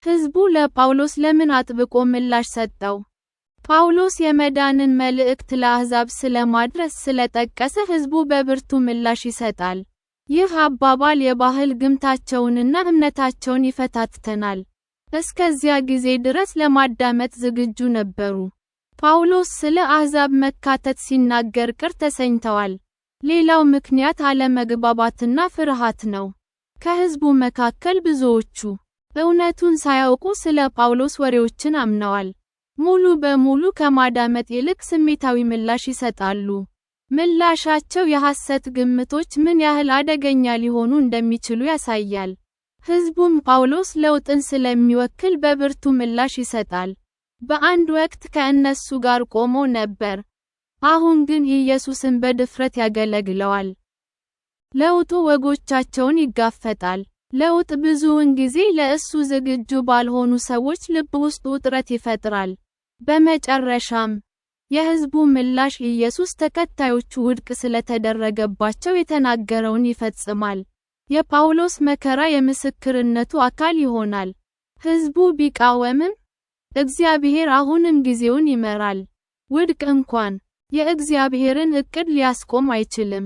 ሕዝቡ ለጳውሎስ ለምን አጥብቆ ምላሽ ሰጠው? ጳውሎስ የመዳንን መልእክት ለአሕዛብ ስለማድረስ ስለጠቀሰ ሕዝቡ በብርቱ ምላሽ ይሰጣል። ይህ አባባል የባህል ግምታቸውንና እምነታቸውን ይፈታትናል። እስከዚያ ጊዜ ድረስ ለማዳመጥ ዝግጁ ነበሩ። ጳውሎስ ስለ አሕዛብ መካተት ሲናገር ቅር ተሰኝተዋል። ሌላው ምክንያት አለመግባባትና ፍርሃት ነው። ከሕዝቡ መካከል ብዙዎቹ እውነቱን ሳያውቁ ስለ ጳውሎስ ወሬዎችን አምነዋል። ሙሉ በሙሉ ከማዳመጥ ይልቅ ስሜታዊ ምላሽ ይሰጣሉ። ምላሻቸው የሐሰት ግምቶች ምን ያህል አደገኛ ሊሆኑ እንደሚችሉ ያሳያል። ሕዝቡም ጳውሎስ ለውጥን ስለሚወክል በብርቱ ምላሽ ይሰጣል። በአንድ ወቅት ከእነሱ ጋር ቆሞ ነበር። አሁን ግን ኢየሱስን በድፍረት ያገለግለዋል። ለውጡ ወጎቻቸውን ይጋፈጣል። ለውጥ ብዙውን ጊዜ ለእሱ ዝግጁ ባልሆኑ ሰዎች ልብ ውስጥ ውጥረት ይፈጥራል። በመጨረሻም የሕዝቡ ምላሽ ኢየሱስ ተከታዮቹ ውድቅ ስለተደረገባቸው የተናገረውን ይፈጽማል። የጳውሎስ መከራ የምስክርነቱ አካል ይሆናል። ሕዝቡ ቢቃወምም፣ እግዚአብሔር አሁንም ጊዜውን ይመራል። ውድቅ እንኳን የእግዚአብሔርን ዕቅድ ሊያስቆም አይችልም።